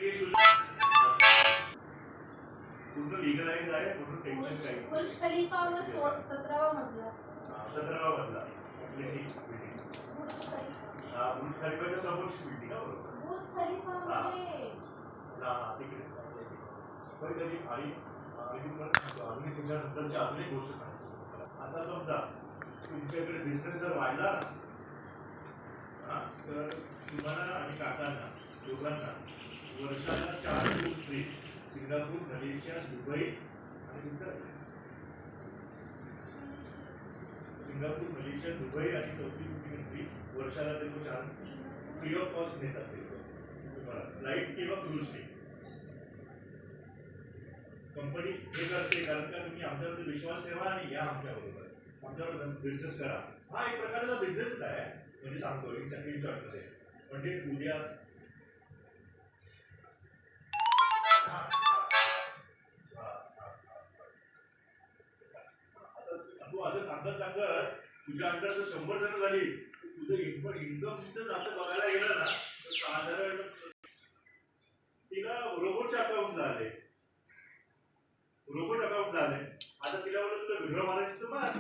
हे पूर्ण लीगलाइज आहे, पूर्ण टेन्शन काही. बुर्ज खलिफावर 17वा मजला. 17वा मजला. बुर्ज खलिफाच्या समोरची बिल्डिंग आहे बरोबर. बुर्ज खलिफामध्ये तिकडे कधी आणि अजून तुमच्यानंतरची अजून एक गोष्ट सांगतो. आता समजा तुमच्याकडे बिझनेस जर वाढला ना, तर तुम्हाला आणि काकांना दोघांना वर्षाला 4 tour free. Singapore, Malaysia, Dubai आणि सिंगापूर, मलेशिया, दुबई आणि चौथी कंट्री वर्षाला ते 4 फ्री ऑफ कॉस्ट देतात तुम्हाला, फ्लाईट किंवा क्रूजने. कंपनी हे करते कारण का तुम्ही आमच्यावर विश्वास ठेवा आणि या आमच्याबरोबर, आमच्यावर बिझनेस करा. हा एक प्रकारचा बिझनेस आहे, म्हणजे सांगतो इन शॉर्टमध्ये. म्हणजे उद्या तू असं सांगत सांगत तुझ्या अंतर जर 100 जण झाली, तुझं इन्कम तिथं जातं बघायला गेलं ना, तर साधारण तिला रोबोटचे अकाउंट झाले. रोबोट अकाउंट झाले. आता तिला बोलत तुला व्हिडिओ मारायची तर मार.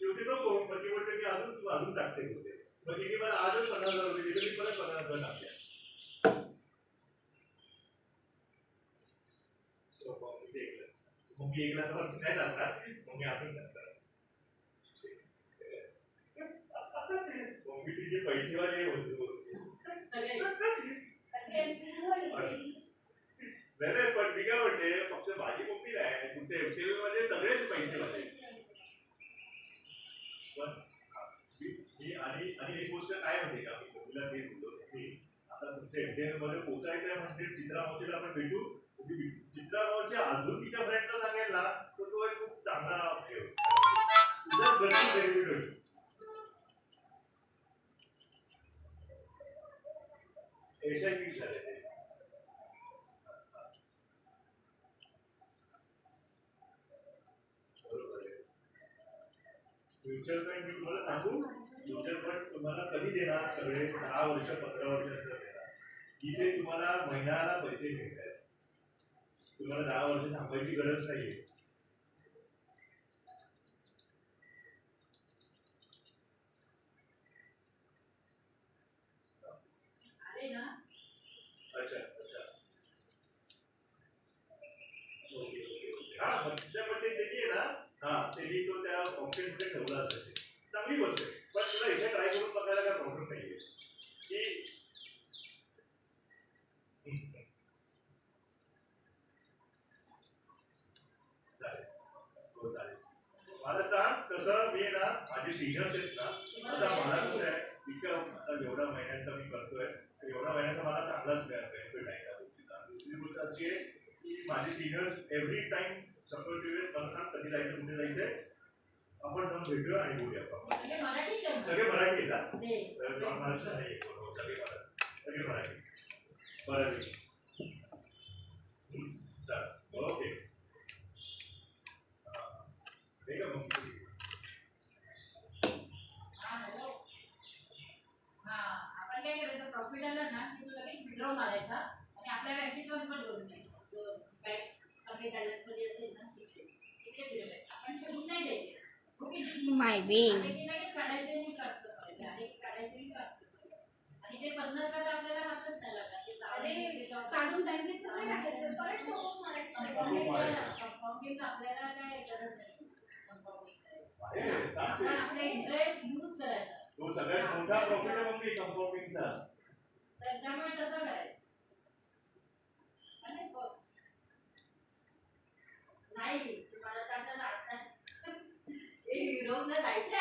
शेवटी नको, मग ती बोलते की अजून टाकते होते. मग तिने मला आजच 15,000 रुपये दिले, मी परत 15,000 टाकले. मग मी 1 लाखावर नाही टाकणार, मग मी आपण टाकणार. मग मी तिचे पैसेवाले होतो. नाही पण मी काय म्हणते, फक्त माझी मम्मी नाही, तुमच्या एफसीएल मध्ये सगळेच पैसेवाले. पण मी आणि एक गोष्ट काय म्हणते का, मी मम्मीला ते बोलतो की आता तुमच्या एफसीएल मध्ये पोचायचं आहे म्हणजे चित्रा मावशीला आपण भेटू. चित्रा मावशी अजून तिच्या फ्रेंडला सांगेल ना, तर तो एक खूप चांगला तुझा गरजेचं बेनिफिट होईल. एसआयपी झाले ते फ्युचर फंड मी तुम्हाला सांगू, फ्युचर फंड तुम्हाला कधी देणार, सगळे 10 वर्ष 15 वर्षाचं देणार. इथे तुम्हाला महिन्याला पैसे मिळत आहेत, तुम्हाला 10 वर्ष थांबायची गरज नाहीये. अच्छा अच्छा ओके ओके ओके. हा तुमच्यामध्ये त्याची आहे ना, हा त्यांनी तो त्या ऑप्शनकडे ठेवला असेल, चांगली गोष्ट आहे. पण तुला इथे ट्राय करून बघायला काय प्रॉब्लेम नाहीये की चालेल. हो चालेल. मला सांग कसं. मी ना माझे सिनियर्स आहेत ना, आता मला कसं आहे इतक्या आता एवढ्या महिन्यांचा मी करतोय, एवढ्या महिन्याचा मला चांगलाच बेनिफिट आहे त्या गोष्टीचा. दुसरी गोष्ट अशी आहे की माझे सिनियर्स एव्हरी टाइम सपोर्ट वेळेस मला सांग कधी जायचं, कुठे जायचंय, आपण जाऊन भेटूया आणि बोलूया. सगळे मराठी येतात, महाराष्ट्र नाही सगळे मराठी बरं. चालेल ओके. ठीक आहे मग. आपण काय करायचं, प्रॉफिट आलं ना की तुला काही विड्रॉ मारायचा आणि आपल्या बँकेत ट्रान्सफर करून द्यायचं. बँक आपल्या बॅलन्स मध्ये असेल ना तिथे फिरवायचं, आपण ठेवून नाही द्यायचे. माय लगेच काढायचे आणि ट्रान्सफर करायचे, आणि काढायचे आणि ट्रान्सफर करायचे. आणि ते 50 तर आपल्याला हातच नाही लागणार. काढून बँकेत कसं टाकायचं, परत टॉप मारायचं. कंपाऊंडिंग आपल्याला काय गरज नाही. कंपाऊंडिंग आपण आपला इंटरेस्ट यूज करायचा. तो सगळ्यात मोठा प्रॉफिट आहे मग मी कंपाऊंडिंगचा. तर त्यामुळे तसं करायचं. नाही तुम्हाला त्यांना युरोपला जायचं